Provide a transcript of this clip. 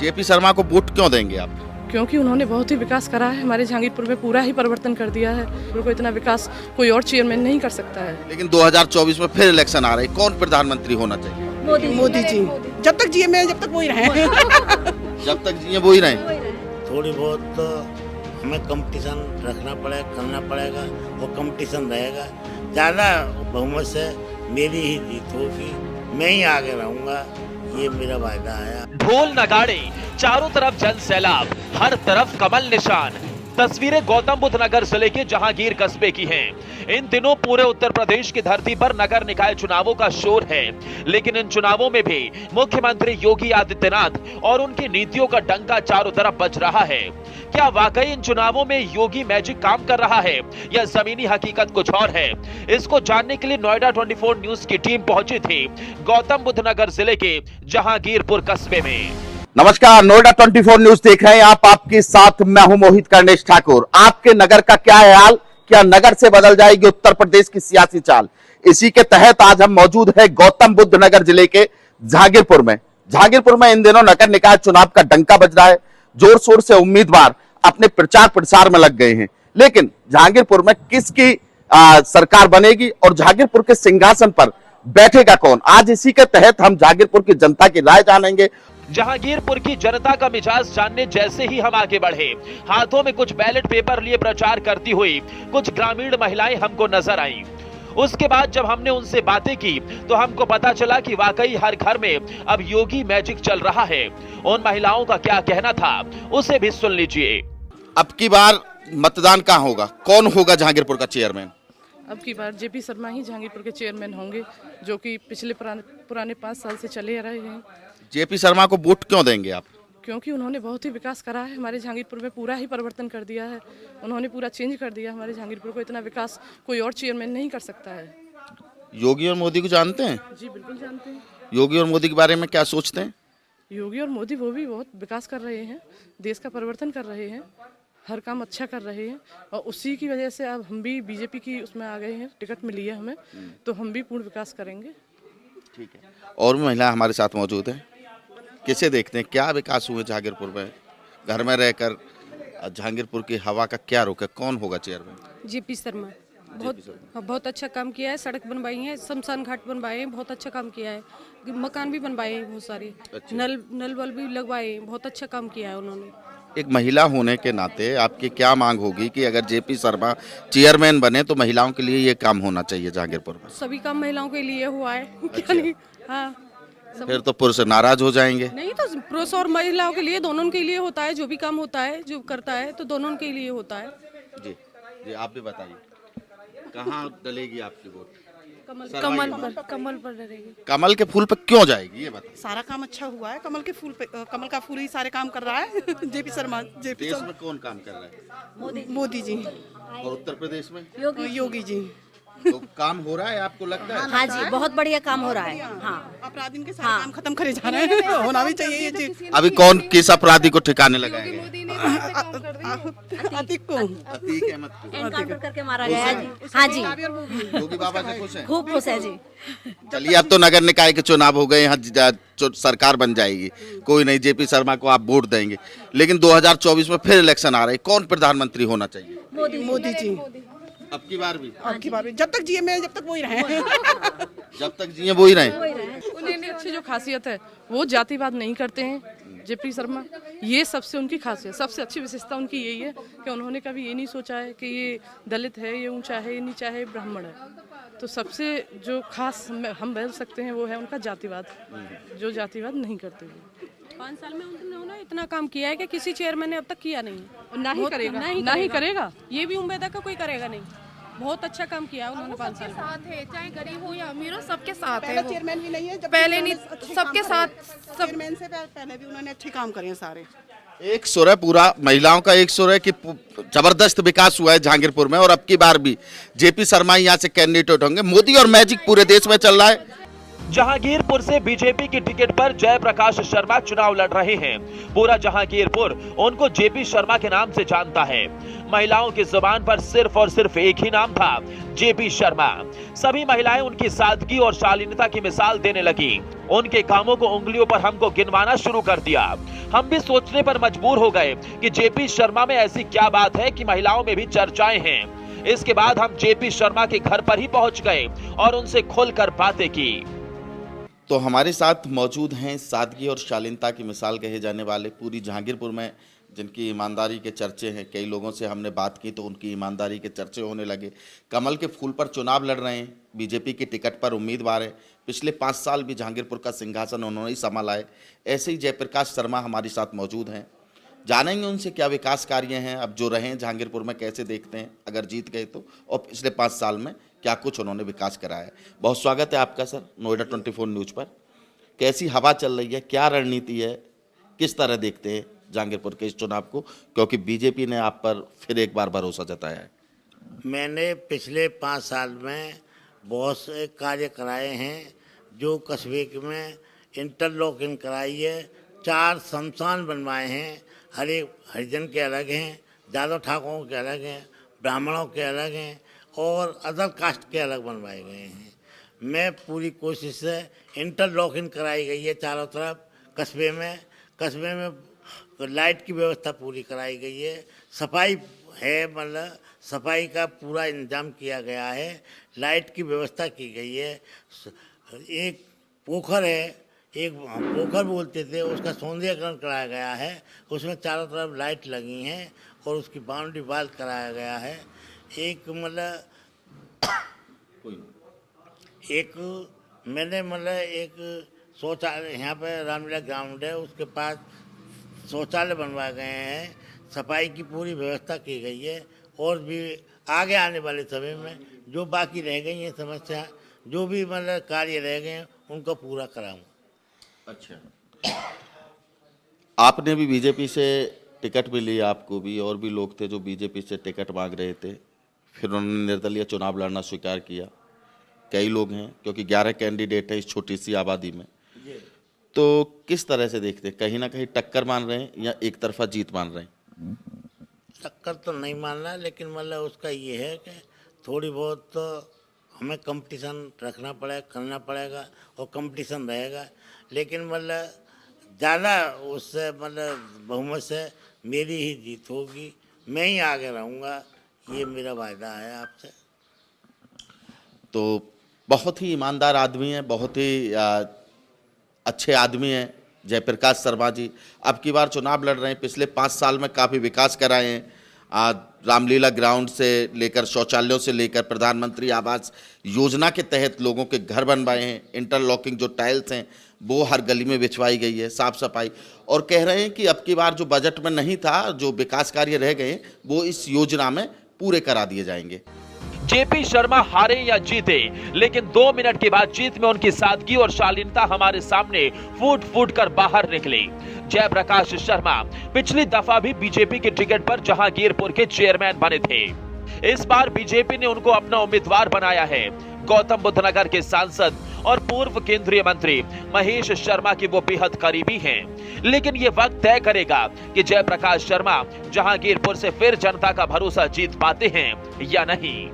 JP Sharma को vote क्यों देंगे आप? क्योंकि उन्होंने बहुत ही विकास करा है, हमारे जहांगीरपुर में पूरा ही परिवर्तन कर दिया है। उनको इतना विकास कोई और चेयरमैन नहीं कर सकता है। लेकिन 2024 में फिर इलेक्शन आ रही, कौन प्रधानमंत्री होना चाहिए? मोदी जी। जब तक जिए मैं, जब तक वही रहे। जब तक जिए वो ही रहे। थोड़ी बहुत तो हमें कंपटीशन रखना पड़ेगा, करना पड़ेगा, वो कंपटीशन रहेगा। ज़्यादा बहुमत से मेरी ही जीत होगी, मैं ही आगे रहूँगा, ये मेरा वायदा है। ढोल नगाड़े, चारों तरफ जन सैलाब, हर तरफ कमल निशान। तस्वीरें गौतम बुद्ध नगर जिले के जहांगीर कस्बे की हैं। इन दिनों पूरे उत्तर प्रदेश की धरती पर नगर निकाय चुनावों का शोर है, लेकिन इन चुनावों में भी मुख्यमंत्री योगी आदित्यनाथ और उनकी नीतियों का डंका चारों तरफ बज रहा है। क्या वाकई इन चुनावों में योगी मैजिक काम कर रहा है या जमीनी हकीकत कुछ और है? इसको जानने के लिए नोएडा 24 न्यूज की टीम पहुंची थी गौतम बुद्ध नगर जिले के जहांगीरपुर कस्बे में। नमस्कार, नोएडा 24 न्यूज देख रहे हैं आप। आपके साथ मैं हूं मोहित कर्णेश ठाकुर। आपके नगर का क्या है हाल? क्या नगर से बदल जाएगी उत्तर प्रदेश की सियासी चाल? इसी के तहत आज हम मौजूद हैं गौतम बुद्ध नगर जिले के जहांगीरपुर में। जहांगीरपुर में इन दिनों नगर निकाय चुनाव का डंका बज रहा है। जोर शोर से उम्मीदवार अपने प्रचार प्रसार में लग गए हैं, लेकिन जहांगीरपुर में किसकी सरकार बनेगी और जहांगीरपुर के सिंहासन पर बैठेगा कौन? आज इसी के तहत हम जहांगीरपुर की जनता की राय जानेंगे। जहांगीरपुर की जनता का मिजाज जानने जैसे ही हम आगे बढ़े, हाथों में कुछ बैलेट पेपर लिए प्रचार करती हुई कुछ ग्रामीण महिलाएं हमको नजर आईं। उसके बाद जब हमने उनसे बातें की तो हमको पता चला कि वाकई हर घर में अब योगी मैजिक चल रहा है। उन महिलाओं का क्या कहना था, उसे भी सुन लीजिए। अब की बार मतदान कहाँ होगा? कौन होगा जहांगीरपुर का चेयरमैन? अब की बार जेपी शर्मा ही जहांगीरपुर के चेयरमैन होंगे, जो कि पिछले पुराने 5 साल से चले आ रहे हैं। जेपी शर्मा को वोट क्यों देंगे आप? क्योंकि उन्होंने बहुत ही विकास करा है, हमारे जहांगीरपुर में पूरा ही परिवर्तन कर दिया है। उन्होंने पूरा चेंज कर दिया हमारे जहांगीरपुर को। इतना विकास कोई और चेयरमैन नहीं कर सकता है। योगी और मोदी को जानते हैं? जी बिल्कुल जानते हैं। योगी और मोदी के बारे में क्या सोचते हैं? योगी और मोदी वो भी बहुत विकास कर रहे हैं, देश का परिवर्तन कर रहे हैं, हर काम अच्छा कर रहे हैं। और उसी की वजह से अब हम भी बीजेपी की उसमें आ गए हैं, टिकट मिली है हमें, तो हम भी पूर्ण विकास करेंगे। ठीक है। और भी महिला हमारे साथ मौजूद हैं। किसे देखते हैं, क्या विकास हुए जहांगीरपुर में? घर में रहकर जहांगीरपुर की हवा का क्या रुख है? कौन होगा चेयरमैन? जेपी शर्मा बहुत अच्छा काम किया है। सड़क बनवाई है, शमशान घाट बनवाए हैं, बहुत अच्छा काम किया है। मकान भी बनवाए हैं बहुत सारे। अच्छा। नल वल भी लगवाए हैं, बहुत अच्छा काम किया है उन्होंने। एक महिला होने के नाते आपकी क्या मांग होगी कि अगर जेपी शर्मा चेयरमैन बने तो महिलाओं के लिए ये काम होना चाहिए जहांगीरपुर में? सभी काम महिलाओं के लिए हुआ है। अच्छा। क्या नहीं? हाँ, फिर तो पुरुष नाराज हो जाएंगे। नहीं तो पुरुष और महिलाओं के लिए, दोनों के लिए होता है। जो भी काम होता है, जो करता है, तो दोनों के लिए होता है। जी जी, आप भी बताइए, कहाँ डलेगी आपकी वोट? कमल पर डरेगी। कमल के फूल पे क्यों जाएगी ये बताइए। सारा काम अच्छा हुआ है, कमल के फूल पे, कमल का फूल ही सारे काम कर रहा है। जेपी शर्मा। देश में कौन काम कर रहा है? मोदी जी और उत्तर प्रदेश में योगी जी। तो काम हो रहा है आपको लगता है? हाँ जी, बहुत बढ़िया काम हो रहा है। हाँ, अपराधियों के सारे काम खत्म करे जा रहे हैं। होना भी चाहिए ये चीज। अभी कौन किस अपराधी को ठिकाने लगाएंगे? अतीक को, अतीक अहमद को एनकाउंटर करके मारा गया है जी। हाँ जी, योगी बाबा से खुश हैं? खूब खुश है जी। चलिए, अब तो नगर निकाय के चुनाव हो गए, यहाँ सरकार बन जाएगी। कोई नहीं, जेपी शर्मा को आप वोट देंगे, लेकिन 2024 में फिर इलेक्शन आ रहे, कौन प्रधानमंत्री होना चाहिए? मोदी जी। अब की बार भी? अब की बार भी, जब तक जिए मैं, जब तक वही रहे। जब तक जिए वो ही रहे। उन्हें अच्छी जो खासियत है, वो जातिवाद नहीं करते हैं जेपी शर्मा। ये सबसे उनकी खासियत, सबसे अच्छी विशेषता उनकी यही है कि उन्होंने कभी ये नहीं सोचा है कि ये दलित है, ये ऊंचा है, ये नीचा है, ये ब्राह्मण है। तो सबसे जो खास हम बोल सकते हैं वो है उनका जातिवाद, जो जातिवाद नहीं करते हुए। 5 साल में उन्होंने इतना काम किया है कि किसी चेयरमैन ने अब तक किया नहीं। ना ही करेगा। ये भी उम्मीद है कि कोई करेगा नहीं। बहुत अच्छा काम किया उन्होंने 5 साल में। साथ है, चाहे गरीब हो या अमीर हो, सबके साथ है। वो चेयरमैन भी नहीं है, पहले नहीं, सबके साथ चेयरमैन से पहले भी उन्होंने अच्छे काम करे हैं सारे। एक सुर है, पूरा महिलाओं का एक सुर है कि जबरदस्त विकास हुआ है जहांगीरपुर में, और अब की बार भी जेपी शर्मा यहाँ से कैंडिडेट होंगे। मोदी और मैजिक पूरे देश में चल रहा है। जहांगीरपुर से बीजेपी की टिकट पर जयप्रकाश शर्मा चुनाव लड़ रहे हैं। पूरा जहांगीरपुर उनको जेपी शर्मा के नाम से जानता है। महिलाओं की जुबान पर सिर्फ और सिर्फ एक ही नाम था, जेपी शर्मा। सभी महिलाएं उनकी सादगी और शालीनता की मिसाल देने लगी। उनके कामों को उंगलियों पर हमको गिनवाना शुरू कर दिया। हम भी सोचने पर मजबूर हो गए कि जेपी शर्मा में ऐसी क्या बात है कि महिलाओं में भी चर्चाएं हैं। इसके बाद हम जेपी शर्मा के घर पर ही पहुंच गए और उनसे खुलकर बातें की। तो हमारे साथ मौजूद हैं सादगी और शालीनता की मिसाल कहे जाने वाले, पूरी जहांगीरपुर में जिनकी ईमानदारी के चर्चे हैं। कई लोगों से हमने बात की तो उनकी ईमानदारी के चर्चे होने लगे। कमल के फूल पर चुनाव लड़ रहे हैं, बीजेपी की टिकट पर उम्मीदवार है। पिछले 5 साल भी जहांगीरपुर का सिंहासन उन्होंने ही संभाला है। ऐसे ही जयप्रकाश शर्मा हमारे साथ मौजूद हैं, जानेंगे उनसे क्या विकास कार्य हैं, अब जो रहे हैं जहांगीरपुर में कैसे देखते हैं अगर जीत गए तो, और पिछले 5 साल में क्या कुछ उन्होंने विकास कराया है। बहुत स्वागत है आपका सर नोएडा 24 न्यूज़ पर। कैसी हवा चल रही है, क्या रणनीति है, किस तरह देखते हैं जहांगीरपुर के इस चुनाव को, क्योंकि बीजेपी ने आप पर फिर एक बार भरोसा जताया है? मैंने पिछले 5 साल में बहुत से कार्य कराए हैं। जो कस्बे में इंटरलॉकिंग कराई है, 4 शमशान बनवाए हैं। हर एक हरिजन के अलग हैं, यादव ठाकुरों के अलग हैं, ब्राह्मणों के अलग हैं और अदर कास्ट के अलग बनवाए गए हैं। मैं पूरी कोशिश से इंटरलॉकिंग कराई गई है चारों तरफ कस्बे में लाइट की व्यवस्था पूरी कराई गई है। सफाई है, मतलब सफाई का पूरा इंतजाम किया गया है। लाइट की व्यवस्था की गई है। एक पोखर है, एक पोखर बोलते थे, उसका सौंदर्यीकरण कराया गया है। उसमें चारों तरफ लाइट लगी हैं और उसकी बाउंड्री वाल कराया गया है। मैंने एक शौचालय यहाँ पे रामलीला ग्राउंड है, उसके पास शौचालय बनवाए गए हैं। सफाई की पूरी व्यवस्था की गई है और भी आगे आने वाले समय में जो बाकी रह गई हैं समस्या, जो भी कार्य रह गए हैं उनको पूरा कराऊंगा। अच्छा, आपने भी बीजेपी से टिकट भी ली, आपको भी, और भी लोग थे जो बीजेपी से टिकट मांग रहे थे, फिर उन्होंने निर्दलीय चुनाव लड़ना स्वीकार किया। कई लोग हैं क्योंकि 11 कैंडिडेट है इस छोटी सी आबादी में, तो किस तरह से देखते हैं? कहीं ना कहीं टक्कर मान रहे हैं या एक तरफा जीत मान रहे हैं? टक्कर तो नहीं मानना, लेकिन उसका ये है कि थोड़ी बहुत तो हमें कंपटीशन रखना पड़ेगा, करना पड़ेगा और कंपटीशन रहेगा। लेकिन ज़्यादा उससे बहुमत से मेरी ही जीत होगी, मैं ही आगे रहूँगा, ये मेरा वायदा है आपसे। तो बहुत ही ईमानदार आदमी हैं, बहुत ही अच्छे आदमी हैं जयप्रकाश शर्मा जी। अब की बार चुनाव लड़ रहे हैं, पिछले 5 साल में काफ़ी विकास कराए हैं। रामलीला ग्राउंड से लेकर शौचालयों से लेकर प्रधानमंत्री आवास योजना के तहत लोगों के घर बनवाए हैं। इंटरलॉकिंग जो टाइल्स हैं वो हर गली में बिछवाई गई है, साफ सफाई। और कह रहे हैं कि अब की बार जो बजट में नहीं था, जो विकास कार्य रह गए वो इस योजना में पूरे करा दिए जाएंगे। जेपी शर्मा हारे या जीते, लेकिन 2 मिनट की बातचीत में उनकी सादगी और शालीनता हमारे सामने फूट फूट कर बाहर निकली। जयप्रकाश शर्मा पिछली दफा भी बीजेपी की टिकट पर जहांगीरपुर के चेयरमैन बने थे। इस बार बीजेपी ने उनको अपना उम्मीदवार बनाया है। गौतम बुद्ध नगर के सांसद और पूर्व केंद्रीय मंत्री महेश शर्मा की वो बेहद करीबी हैं। लेकिन ये वक्त तय करेगा कि जयप्रकाश शर्मा जहांगीरपुर से फिर जनता का भरोसा जीत पाते हैं या नहीं।